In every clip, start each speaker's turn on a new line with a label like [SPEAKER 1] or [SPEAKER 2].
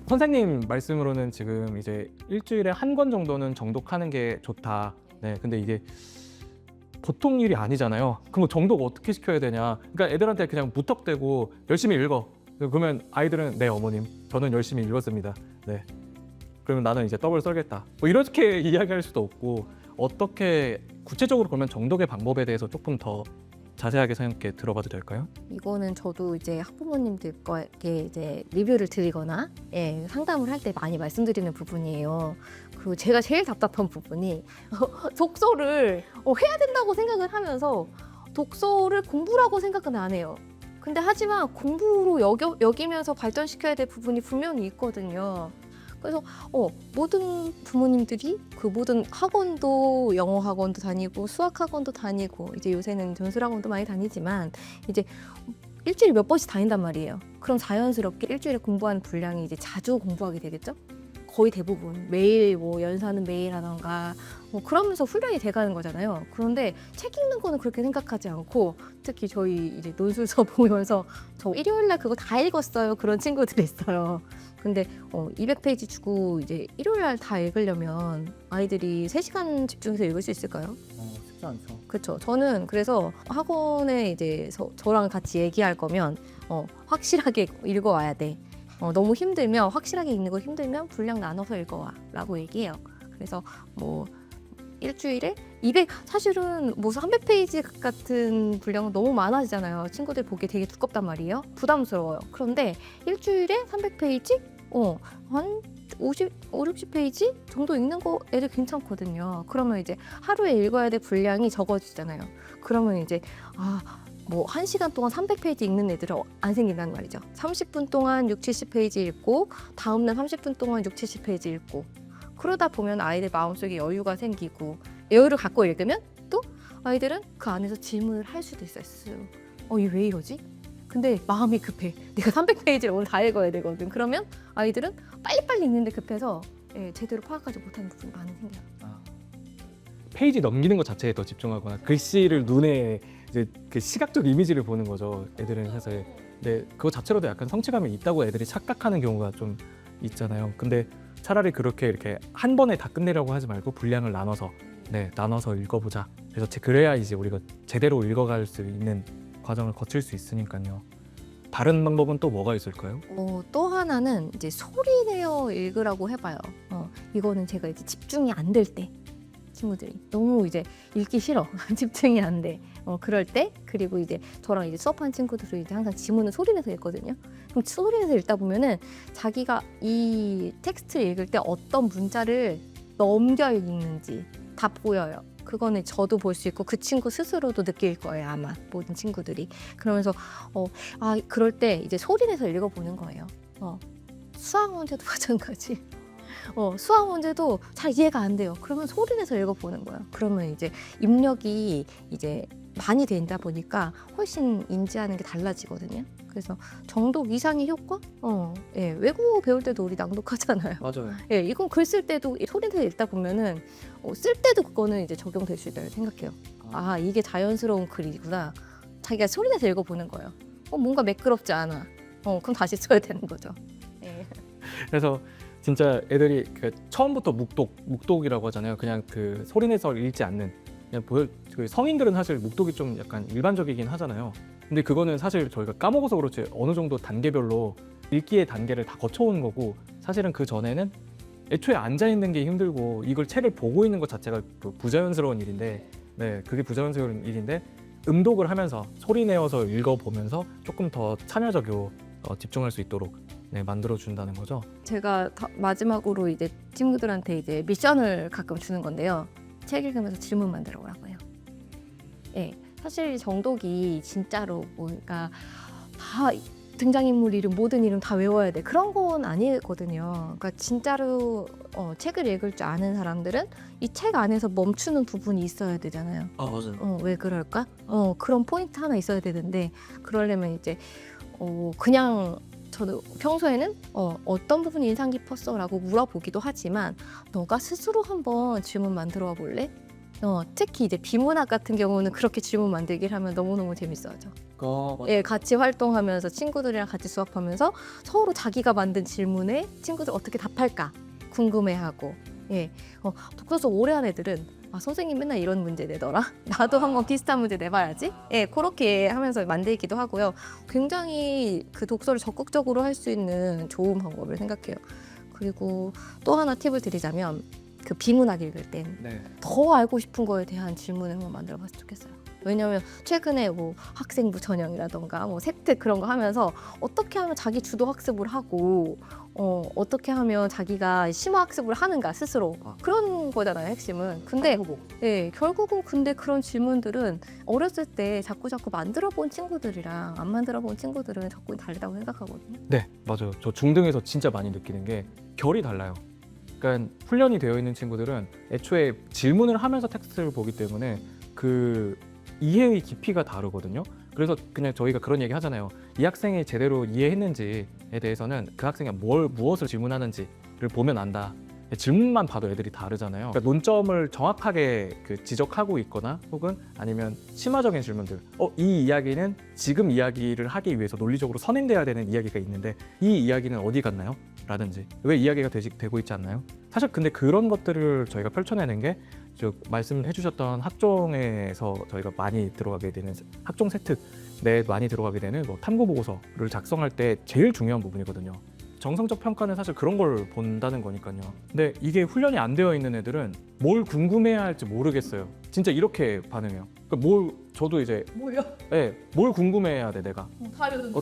[SPEAKER 1] 선생님 말씀으로는 지금 이제 일주일에 한 권 정도는 정독하는 게 좋다. 네, 근데 이게 보통 일이 아니잖아요. 그럼 정독 어떻게 시켜야 되냐? 그러니까 애들한테 그냥 무턱대고 열심히 읽어. 그러면 아이들은 네 어머님, 저는 열심히 읽었습니다. 네. 그러면 나는 이제 떡을 썰겠다. 뭐 이렇게 이야기할 수도 없고 어떻게 구체적으로 그러면 정독의 방법에 대해서 조금 더 자세하게 생각해 들어봐도 될까요?
[SPEAKER 2] 이거는 저도 이제 학부모님들께 이제 리뷰를 드리거나 상담을 할 때 많이 말씀드리는 부분이에요. 그리고 제가 제일 답답한 부분이 독서를 해야 된다고 생각을 하면서 독서를 공부라고 생각은 안 해요. 근데 하지만 공부로 여기면서 발전시켜야 될 부분이 분명히 있거든요. 그래서 모든 부모님들이 그 모든 학원도 영어 학원도 다니고 수학 학원도 다니고 이제 요새는 전술 학원도 많이 다니지만 이제 일주일에 몇 번씩 다닌단 말이에요. 그럼 자연스럽게 일주일에 공부하는 분량이 이제 자주 공부하게 되겠죠? 거의 대부분 매일 뭐 연사는 매일 하던가 뭐 그러면서 훈련이 돼가는 거잖아요. 그런데 책 읽는 거는 그렇게 생각하지 않고 특히 저희 이제 논술서 보면서 저 일요일날 그거 다 읽었어요. 그런 친구들이 있어요. 근데 200페이지 주고 이제 일요일날 다 읽으려면 아이들이 3시간 집중해서 읽을 수 있을까요?
[SPEAKER 1] 쉽지 않죠.
[SPEAKER 2] 그렇죠. 저는 그래서 학원에 이제 저랑 같이 얘기할 거면 확실하게 읽어와야 돼. 너무 힘들면 확실하게 읽는 거 힘들면 분량 나눠서 읽어와 라고 얘기해요. 그래서 뭐 일주일에 200 사실은 뭐 300페이지 같은 분량은 너무 많아지잖아요. 친구들 보기에 되게 두껍단 말이에요. 부담스러워요. 그런데 일주일에 300페이지? 한 60페이지 정도 읽는 거 애들 괜찮거든요. 그러면 이제 하루에 읽어야 될 분량이 적어지잖아요. 그러면 이제 뭐 1시간 동안 300페이지 읽는 애들은 안 생긴다는 말이죠. 30분 동안 60, 70페이지 읽고 다음날 30분 동안 60, 70페이지 읽고 그러다 보면 아이들 마음속에 여유가 생기고 여유를 갖고 읽으면 또 아이들은 그 안에서 질문을 할 수도 있어요. 얘 왜 이러지? 근데 마음이 급해. 내가 300페이지를 오늘 다 읽어야 되거든. 그러면 아이들은 빨리빨리 읽는데 급해서 제대로 파악하지 못하는 부분이 많이 생겨요.
[SPEAKER 1] 페이지 넘기는 것 자체에 더 집중하거나 글씨를 눈에 이제 그 시각적 이미지를 보는 거죠. 애들은 사실. 근데 그거 자체로도 약간 성취감이 있다고 애들이 착각하는 경우가 좀 있잖아요. 근데 차라리 그렇게 이렇게 한 번에 다 끝내려고 하지 말고 분량을 나눠서 읽어보자. 그래서 그래야 이제 우리가 제대로 읽어갈 수 있는 과정을 거칠 수 있으니까요. 다른 방법은 또 뭐가 있을까요?
[SPEAKER 2] 또 하나는 이제 소리 내어 읽으라고 해봐요. 이거는 제가 이제 집중이 안 될 때 친구들이 너무 이제 읽기 싫어 집중이 안 돼. 그럴 때 그리고 이제 저랑 이제 수업하는 친구들은 이제 항상 지문을 소리내서 읽거든요. 그럼 소리내서 읽다 보면은 자기가 이 텍스트를 읽을 때 어떤 문자를 넘겨 읽는지 다 보여요. 그거는 저도 볼 수 있고 그 친구 스스로도 느낄 거예요 아마 모든 친구들이. 그러면서 그럴 때 이제 소리내서 읽어보는 거예요. 수학 문제도 마찬가지. 수학 문제도 잘 이해가 안 돼요. 그러면 소리내서 읽어보는 거예요. 그러면 이제 입력이 이제 많이 된다 보니까 훨씬 인지하는 게 달라지거든요. 그래서 정독 이상의 효과? 외국어 배울 때도 우리 낭독하잖아요.
[SPEAKER 1] 맞아요.
[SPEAKER 2] 이건 글 쓸 때도 소리내서 읽다 보면은 쓸 때도 그거는 이제 적용될 수 있다고 생각해요. 이게 자연스러운 글이구나. 자기가 소리내서 읽어보는 거예요. 뭔가 매끄럽지 않아. 그럼 다시 써야 되는 거죠.
[SPEAKER 1] 그래서 진짜 애들이 처음부터 묵독이라고 하잖아요. 그냥 그 소리내서 읽지 않는. 그냥 그 성인들은 사실 묵독이 좀 약간 일반적이긴 하잖아요. 근데 그거는 사실 저희가 까먹어서 그렇지 어느 정도 단계별로 읽기의 단계를 다 거쳐온 거고 사실은 그 전에는 애초에 앉아 있는 게 힘들고 이걸 책을 보고 있는 것 자체가 부자연스러운 일인데, 그게 부자연스러운 일인데 음독을 하면서 소리 내어서 읽어보면서 조금 더 참여적이고 집중할 수 있도록 만들어 준다는 거죠.
[SPEAKER 2] 제가 마지막으로 이제 친구들한테 이제 미션을 가끔 주는 건데요. 책 읽으면서 질문 만들어 오라고 해요. 사실 정독이 진짜로 그러니까 다 등장인물 이름 모든 이름 다 외워야 돼 그런 건 아니거든요. 그러니까 진짜로 책을 읽을 줄 아는 사람들은 이 책 안에서 멈추는 부분이 있어야 되잖아요.
[SPEAKER 1] 맞아요.
[SPEAKER 2] 왜 그럴까? 그런 포인트 하나 있어야 되는데 그러려면 이제 그냥 저도 평소에는 어떤 부분이 인상 깊었어? 라고 물어보기도 하지만 너가 스스로 한번 질문 만들어 볼래? 특히 이제 비문학 같은 경우는 그렇게 질문 만들기를 하면 너무너무 재밌어하죠. 예, 같이 활동하면서 친구들이랑 같이 수업하면서 서로 자기가 만든 질문에 친구들 어떻게 답할까 궁금해하고, 예, 독서수 오래 한 애들은 선생님 맨날 이런 문제 내더라. 나도 한번 비슷한 문제 내봐야지. 예, 그렇게 하면서 만들기도 하고요. 굉장히 그 독서를 적극적으로 할 수 있는 좋은 방법을 생각해요. 그리고 또 하나 팁을 드리자면 그 비문학 읽을 땐 더 알고 싶은 거에 대한 질문을 한번 만들어봤으면 좋겠어요. 왜냐하면 최근에 뭐 학생부 전형이라던가 뭐 세트 그런 거 하면서 어떻게 하면 자기 주도 학습을 하고 어떻게 하면 자기가 심화 학습을 하는가 스스로 그런 거잖아요, 핵심은. 근데 예, 결국은 근데 그런 질문들은 어렸을 때 자꾸 만들어 본 친구들이랑 안 만들어 본 친구들은 자꾸 다르다고 생각하거든요.
[SPEAKER 1] 네, 맞아요. 저 중등에서 진짜 많이 느끼는 게 결이 달라요. 그러니까 훈련이 되어 있는 친구들은 애초에 질문을 하면서 텍스트를 보기 때문에 그 이해의 깊이가 다르거든요. 그래서 그냥 저희가 그런 얘기 하잖아요. 이 학생이 제대로 이해했는지에 대해서는 그 학생이 무엇을 질문하는지를 보면 안다. 질문만 봐도 애들이 다르잖아요. 그러니까 논점을 정확하게 지적하고 있거나 혹은 아니면 심화적인 질문들. 이 이야기는 지금 이야기를 하기 위해서 논리적으로 선행돼야 되는 이야기가 있는데 이 이야기는 어디 갔나요? 라든지 왜 이야기가 되고 있지 않나요? 사실 근데 그런 것들을 저희가 펼쳐내는 게 말씀해 주셨던 학종에서 저희가 많이 들어가게 되는 학종 세트 내에 많이 들어가게 되는 탐구 보고서를 작성할 때 제일 중요한 부분이거든요. 정성적 평가는 사실 그런 걸 본다는 거니까요. 근데 이게 훈련이 안 되어 있는 애들은 뭘 궁금해야 할지 모르겠어요. 진짜 이렇게 반응해요. 그러니까 저도 이제
[SPEAKER 2] 뭐야?
[SPEAKER 1] 네, 뭘 궁금해야 돼 내가.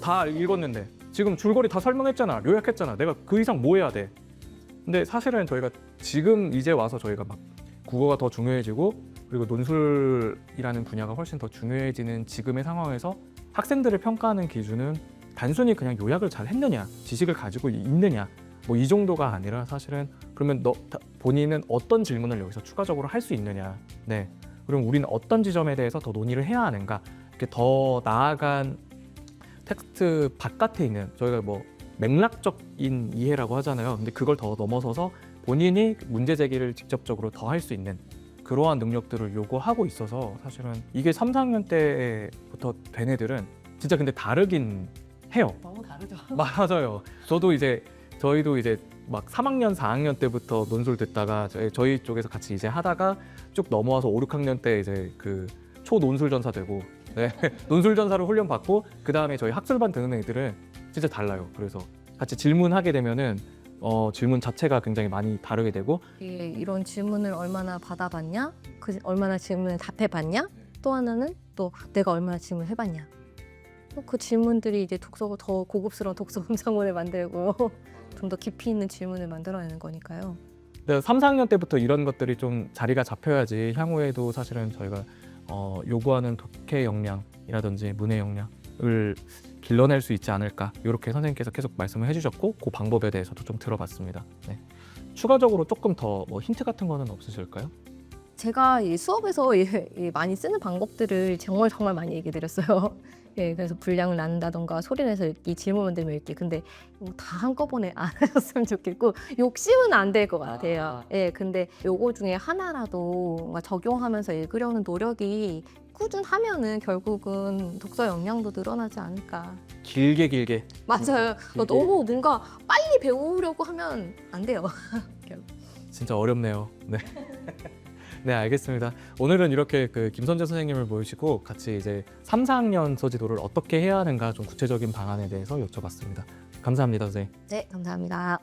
[SPEAKER 1] 다 읽었는데 지금 줄거리 다 설명했잖아, 요약했잖아. 내가 그 이상 뭐 해야 돼? 근데 사실은 저희가 지금 이제 와서 저희가 막 국어가 더 중요해지고 그리고 논술이라는 분야가 훨씬 더 중요해지는 지금의 상황에서 학생들을 평가하는 기준은 단순히 그냥 요약을 잘 했느냐, 지식을 가지고 있느냐 뭐 이 정도가 아니라 사실은 그러면 본인은 어떤 질문을 여기서 추가적으로 할 수 있느냐, 네, 그럼 우리는 어떤 지점에 대해서 더 논의를 해야 하는가, 이렇게 더 나아간 텍스트 바깥에 있는 저희가 맥락적인 이해라고 하잖아요. 근데 그걸 더 넘어서서 본인이 문제 제기를 직접적으로 더 할 수 있는 그러한 능력들을 요구하고 있어서 사실은 이게 3, 4학년 때부터 된 애들은 진짜 근데 다르긴 해요.
[SPEAKER 2] 너무 다르죠.
[SPEAKER 1] 맞아요. 저희도 이제 막 3학년, 4학년 때부터 논술 듣다가 저희 쪽에서 같이 이제 하다가 쭉 넘어와서 5, 6학년 때 이제 그 초논술 전사 되고 네. 논술 전사를 훈련 받고 그 다음에 저희 학술반 듣는 애들은 진짜 달라요. 그래서 같이 질문하게 되면은 질문 자체가 굉장히 많이 다르게 되고
[SPEAKER 2] 이런 질문을 얼마나 받아봤냐? 얼마나 질문을 답해봤냐? 또 하나는 또 내가 얼마나 질문을 해봤냐? 또 그 질문들이 이제 독서가 더 고급스러운 독서 음성문을 만들고 좀 더 깊이 있는 질문을 만들어내는 거니까요.
[SPEAKER 1] 네, 3, 4학년 때부터 이런 것들이 좀 자리가 잡혀야지 향후에도 사실은 저희가 요구하는 독해 역량이라든지 문해 역량을 길러낼 수 있지 않을까, 이렇게 선생님께서 계속 말씀을 해주셨고 그 방법에 대해서도 좀 들어봤습니다. 네. 추가적으로 조금 더 힌트 같은 거는 없으실까요?
[SPEAKER 2] 제가 이 수업에서 많이 쓰는 방법들을 정말 많이 얘기 드렸어요. 예, 그래서 분량을 나눈다던가 소리내서 읽기, 질문 만들면 읽기. 근데 다 한꺼번에 안 하셨으면 좋겠고 욕심은 안 될 것 같아요. 예, 근데 요거 중에 하나라도 뭔가 적용하면서 읽으려는 노력이 꾸준하면은 결국은 독서 역량도 늘어나지 않을까.
[SPEAKER 1] 길게
[SPEAKER 2] 맞아요. 너무 뭔가 빨리 배우려고 하면 안 돼요.
[SPEAKER 1] 진짜 어렵네요. 네. 네, 알겠습니다. 오늘은 이렇게 김선재 선생님을 모시고 같이 이제 3, 4학년 서지도를 어떻게 해야 하는가 좀 구체적인 방안에 대해서 여쭤봤습니다. 감사합니다, 선생님.
[SPEAKER 2] 네, 감사합니다.